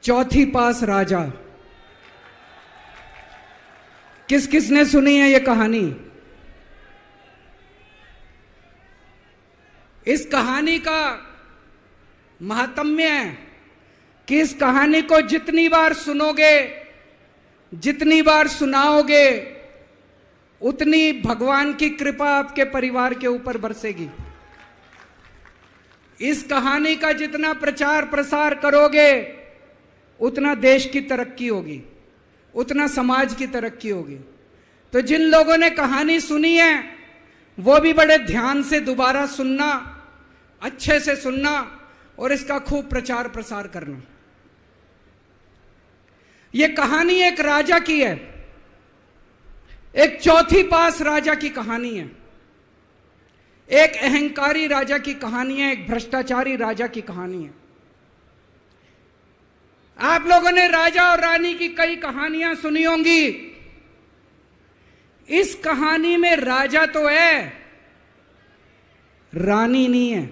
चौथी पास राजा। किस किसने सुनी है ये कहानी? इस कहानी का महात्म्य है कि इस कहानी को जितनी बार सुनोगे, जितनी बार सुनाओगे, उतनी भगवान की कृपा आपके परिवार के ऊपर बरसेगी। इस कहानी का जितना प्रचार प्रसार करोगे, उतना देश की तरक्की होगी, उतना समाज की तरक्की होगी। तो जिन लोगों ने कहानी सुनी है वो भी बड़े ध्यान से दोबारा सुनना, अच्छे से सुनना और इसका खूब प्रचार प्रसार करना। यह कहानी एक राजा की है, एक चौथी पास राजा की कहानी है, एक अहंकारी राजा की कहानी है, एक भ्रष्टाचारी राजा की कहानी है। आप लोगों ने राजा और रानी की कई कहानियां सुनी होंगी। इस कहानी में राजा तो है, रानी नहीं है।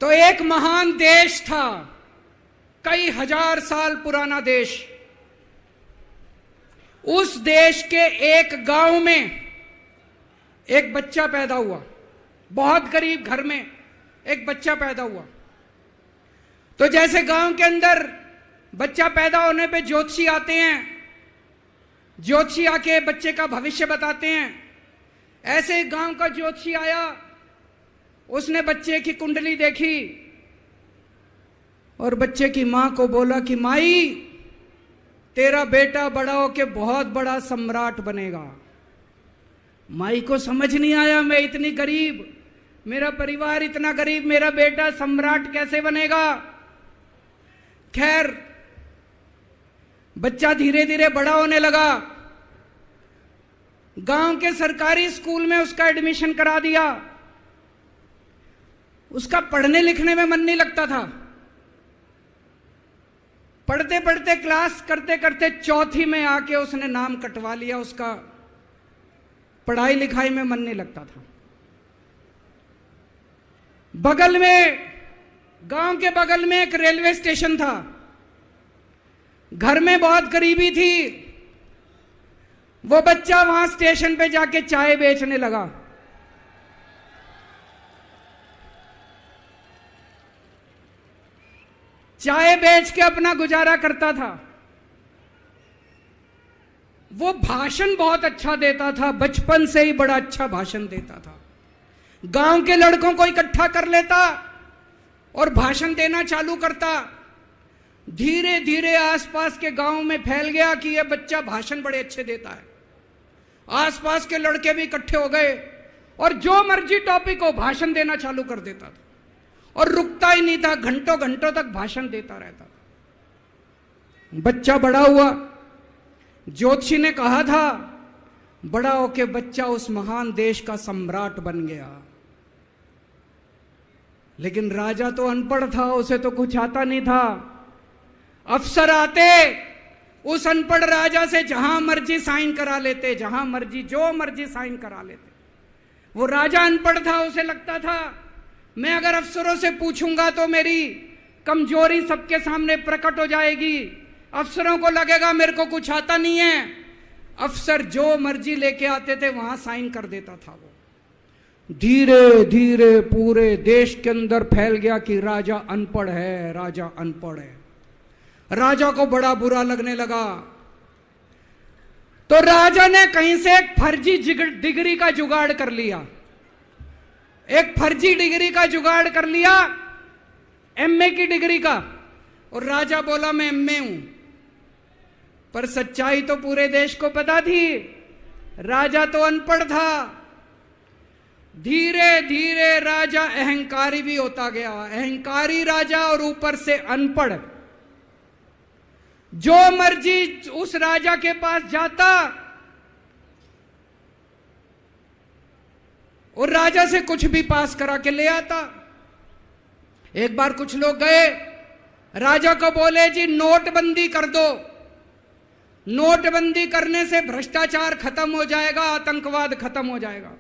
तो एक महान देश था, कई हजार साल पुराना देश। उस देश के एक गांव में एक बच्चा पैदा हुआ, बहुत गरीब घर में एक बच्चा पैदा हुआ। तो जैसे गांव के अंदर बच्चा पैदा होने पे ज्योतिषी आते हैं, ज्योतिषी आके बच्चे का भविष्य बताते हैं, ऐसे गांव का ज्योतिषी आया, उसने बच्चे की कुंडली देखी और बच्चे की मां को बोला कि माई, तेरा बेटा बड़ा होके बहुत बड़ा सम्राट बनेगा। माई को समझ नहीं आया, मैं इतनी गरीब, मेरा परिवार इतना गरीब, मेरा बेटा सम्राट कैसे बनेगा। खैर बच्चा धीरे धीरे बड़ा होने लगा। गांव के सरकारी स्कूल में उसका एडमिशन करा दिया। उसका पढ़ने लिखने में मन नहीं लगता था। पढ़ते पढ़ते, क्लास करते करते चौथी में आके उसने नाम कटवा लिया। उसका पढ़ाई लिखाई में मन नहीं लगता था। बगल में, गांव के बगल में एक रेलवे स्टेशन था। घर में बहुत गरीबी थी। वो बच्चा वहां स्टेशन पे जाके चाय बेचने लगा। चाय बेच के अपना गुजारा करता था। वो भाषण बहुत अच्छा देता था, बचपन से ही बड़ा अच्छा भाषण देता था। गांव के लड़कों को इकट्ठा कर लेता और भाषण देना चालू करता। धीरे धीरे आसपास के गांव में फैल गया कि यह बच्चा भाषण बड़े अच्छे देता है। आसपास के लड़के भी इकट्ठे हो गए और जो मर्जी टॉपिक हो भाषण देना चालू कर देता था और रुकता ही नहीं था, घंटों घंटों तक भाषण देता रहता। बच्चा बड़ा हुआ। ज्योतिषी ने कहा था बड़ा होके बच्चा उस महान देश का सम्राट बन गया। लेकिन राजा तो अनपढ़ था, उसे तो कुछ आता नहीं था। अफसर आते, उस अनपढ़ राजा से जहां मर्जी साइन करा लेते, जहां मर्जी जो मर्जी साइन करा लेते। वो राजा अनपढ़ था, उसे लगता था मैं अगर अफसरों से पूछूंगा तो मेरी कमजोरी सबके सामने प्रकट हो जाएगी। अफसरों को लगेगा मेरे को कुछ आता नहीं है। अफसर जो मर्जी लेके आते थे वहां साइन कर देता था। वो धीरे धीरे पूरे देश के अंदर फैल गया कि राजा अनपढ़ है, राजा अनपढ़ है। राजा को बड़ा बुरा लगने लगा। तो राजा ने कहीं से एक फर्जी डिग्री का जुगाड़ कर लिया। एक फर्जी डिग्री का जुगाड़ कर लिया, एमए की डिग्री का। और राजा बोला मैं एमए हूं। पर सच्चाई तो पूरे देश को पता थी, राजा तो अनपढ़ था। धीरे धीरे राजा अहंकारी भी होता गया। अहंकारी राजा और ऊपर से अनपढ़। जो मर्जी उस राजा के पास जाता और राजा से कुछ भी पास करा के ले आता। एक बार कुछ लोग गए, राजा को बोले जी नोटबंदी कर दो, नोटबंदी करने से भ्रष्टाचार खत्म हो जाएगा, आतंकवाद खत्म हो जाएगा।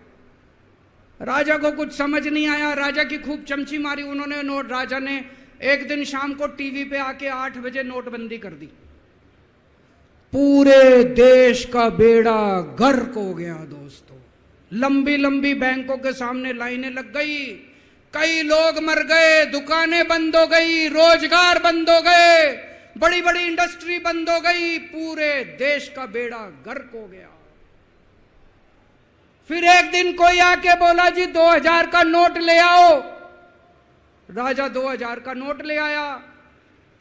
राजा को कुछ समझ नहीं आया, राजा की खूब चमची मारी उन्होंने नोट। राजा ने एक दिन शाम को टीवी पे आके 8 बजे नोटबंदी कर दी। पूरे देश का बेड़ा गर्क हो गया दोस्तों। लंबी लंबी बैंकों के सामने लाइनें लग गई, कई लोग मर गए, दुकानें बंद हो गई, रोजगार बंद हो गए, बड़ी बड़ी इंडस्ट्री बंद हो गई, पूरे देश का बेड़ा गर्क हो गया। फिर एक दिन कोई आके बोला जी 2000 का नोट ले आओ। राजा 2000 का नोट ले आया।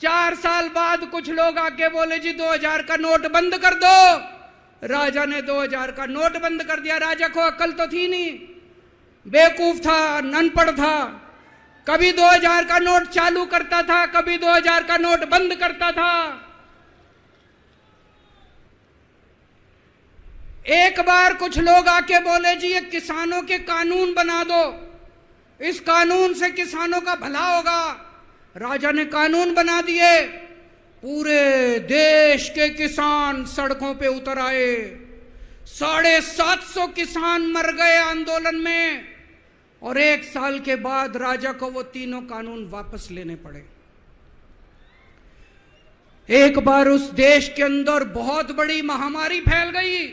4 साल बाद कुछ लोग आके बोले जी 2000 का नोट बंद कर दो। राजा ने 2000 का नोट बंद कर दिया। राजा को अक्ल तो थी नहीं, बेवकूफ था, अनपढ़ था। कभी 2000 का नोट चालू करता था, कभी 2000 का नोट बंद करता था। एक बार कुछ लोग आके बोले जी ये किसानों के कानून बना दो, इस कानून से किसानों का भला होगा। राजा ने कानून बना दिए। पूरे देश के किसान सड़कों पे उतर आए। 750 किसान मर गए आंदोलन में। और 1 साल के बाद राजा को वो तीनों कानून वापस लेने पड़े। एक बार उस देश के अंदर बहुत बड़ी महामारी फैल गई,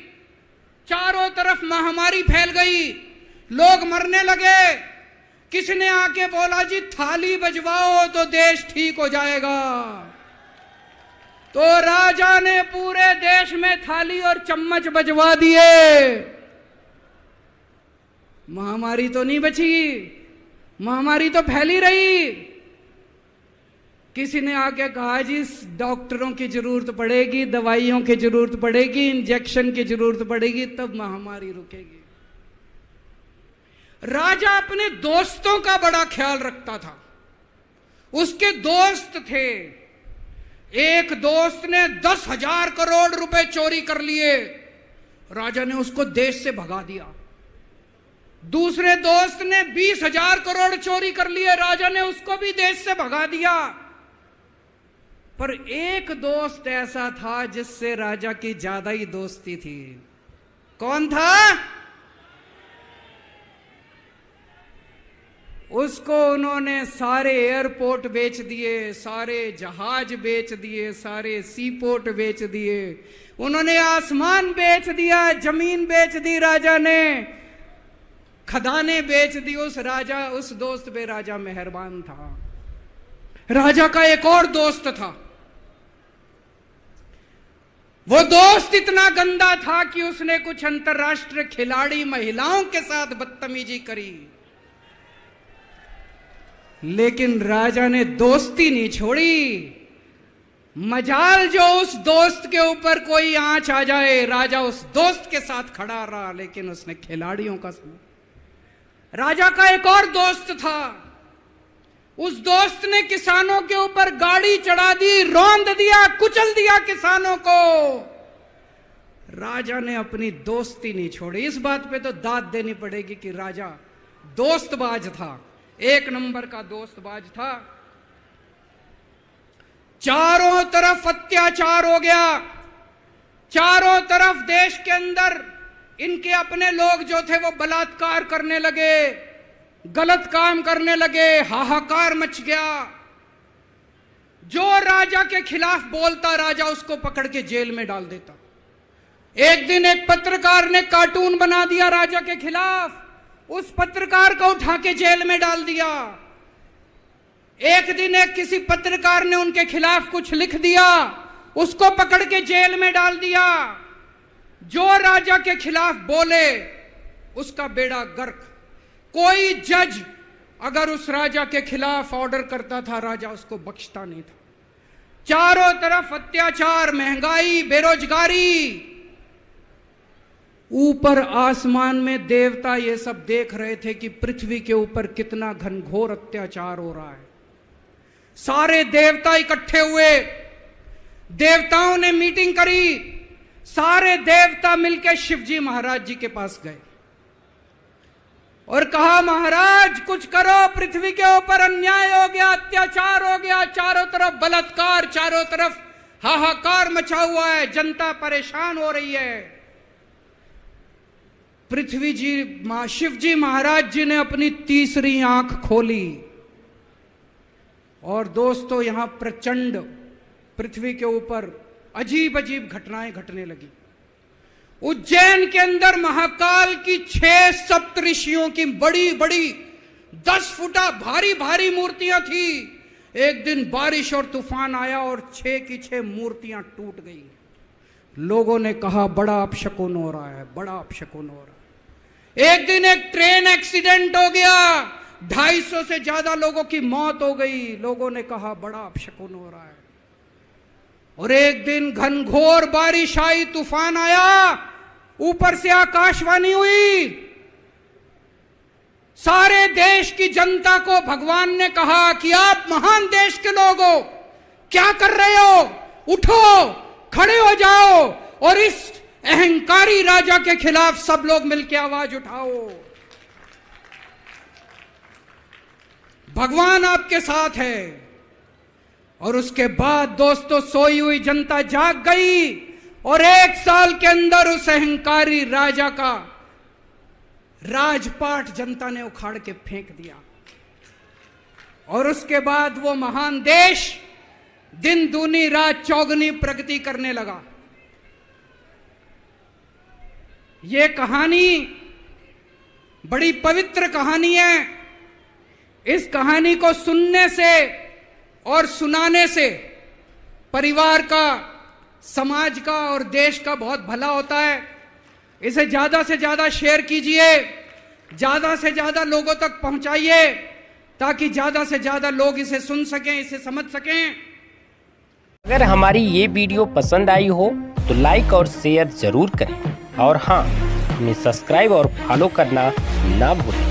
चारों तरफ महामारी फैल गई, लोग मरने लगे। किसी ने आके बोला जी थाली बजवाओ तो देश ठीक हो जाएगा। तो राजा ने पूरे देश में थाली और चम्मच बजवा दिए। महामारी तो नहीं बची, महामारी तो फैली रही। किसी ने आके कहा जी डॉक्टरों की जरूरत पड़ेगी, दवाइयों की जरूरत पड़ेगी, इंजेक्शन की जरूरत पड़ेगी, तब महामारी रुकेगी। राजा अपने दोस्तों का बड़ा ख्याल रखता था। उसके दोस्त थे। एक दोस्त ने 10,000 करोड़ रुपए चोरी कर लिए, राजा ने उसको देश से भगा दिया। दूसरे दोस्त ने 20,000 करोड़ चोरी कर लिए, राजा ने उसको भी देश से भगा दिया। पर एक दोस्त ऐसा था जिससे राजा की ज्यादा ही दोस्ती थी। कौन था? उसको उन्होंने सारे एयरपोर्ट बेच दिए, सारे जहाज बेच दिए, सारे सीपोर्ट बेच दिए, उन्होंने आसमान बेच दिया, जमीन बेच दी राजा ने, खदानें बेच दी। उस दोस्त पे राजा मेहरबान था। राजा का एक और दोस्त था। वो दोस्त इतना गंदा था कि उसने कुछ अंतर्राष्ट्रीय खिलाड़ी महिलाओं के साथ बदतमीजी करी, लेकिन राजा ने दोस्ती नहीं छोड़ी। मजाल जो उस दोस्त के ऊपर कोई आंच आ जाए, राजा उस दोस्त के साथ खड़ा रहा, लेकिन उसने खिलाड़ियों का समझ। राजा का एक और दोस्त था। उस दोस्त ने किसानों के ऊपर गाड़ी चढ़ा दी, रौंद दिया, कुचल दिया किसानों को। राजा ने अपनी दोस्ती नहीं छोड़ी। इस बात पे तो दाद देनी पड़ेगी कि राजा दोस्तबाज था, 1 नंबर का दोस्तबाज था। चारों तरफ अत्याचार हो गया, चारों तरफ देश के अंदर इनके अपने लोग जो थे वो बलात्कार करने लगे, गलत काम करने लगे, हाहाकार मच गया। जो राजा के खिलाफ बोलता, राजा उसको पकड़ के जेल में डाल देता। एक दिन एक पत्रकार ने कार्टून बना दिया राजा के खिलाफ, उस पत्रकार को उठा के जेल में डाल दिया। एक दिन एक किसी पत्रकार ने उनके खिलाफ कुछ लिख दिया, उसको पकड़ के जेल में डाल दिया। जो राजा के खिलाफ बोले उसका बेड़ा गर्क। कोई जज अगर उस राजा के खिलाफ ऑर्डर करता था, राजा उसको बख्शता नहीं था। चारों तरफ अत्याचार, महंगाई, बेरोजगारी। ऊपर आसमान में देवता ये सब देख रहे थे कि पृथ्वी के ऊपर कितना घनघोर अत्याचार हो रहा है। सारे देवता इकट्ठे हुए, देवताओं ने मीटिंग करी। सारे देवता मिलकर शिवजी महाराज जी के पास गए और कहा, महाराज कुछ करो, पृथ्वी के ऊपर अन्याय हो गया, अत्याचार हो गया, चारों तरफ बलात्कार, चारों तरफ हाहाकार मचा हुआ है, जनता परेशान हो रही है। पृथ्वी जी शिव जी महाराज जी ने अपनी तीसरी आंख खोली और दोस्तों यहां प्रचंड पृथ्वी के ऊपर अजीब अजीब घटनाएं घटने लगी। उज्जैन के अंदर महाकाल की 6 सप्तऋषियों की बड़ी बड़ी 10 फुटा भारी भारी मूर्तियां थी। एक दिन बारिश और तूफान आया और 6 की 6 मूर्तियां टूट गई। लोगों ने कहा बड़ा अपशकुन हो रहा है, बड़ा अपशकुन हो रहा है। एक दिन एक ट्रेन एक्सीडेंट हो गया, 250 से ज्यादा लोगों की मौत हो गई। लोगों ने कहा बड़ा अपशकुन हो रहा है। और एक दिन घनघोर बारिश आई, तूफान आया, ऊपर से आकाशवाणी हुई, सारे देश की जनता को भगवान ने कहा कि आप महान देश के लोग हो, क्या कर रहे हो, उठो, खड़े हो जाओ और इस अहंकारी राजा के खिलाफ सब लोग मिलकर आवाज उठाओ। भगवान आपके साथ है। और उसके बाद दोस्तों सोई हुई जनता जाग गई और 1 साल के अंदर उस अहंकारी राजा का राजपाट जनता ने उखाड़ के फेंक दिया। और उसके बाद वो महान देश दिन दूनी रात चौगुनी प्रगति करने लगा। ये कहानी बड़ी पवित्र कहानी है। इस कहानी को सुनने से और सुनाने से परिवार का, समाज का और देश का बहुत भला होता है। इसे ज्यादा से ज्यादा शेयर कीजिए, ज्यादा से ज्यादा लोगों तक पहुंचाइए ताकि ज्यादा से ज्यादा लोग इसे सुन सकें, इसे समझ सकें। अगर हमारी ये वीडियो पसंद आई हो तो लाइक और शेयर जरूर करें और हाँ, हमें सब्सक्राइब और फॉलो करना ना भूलें।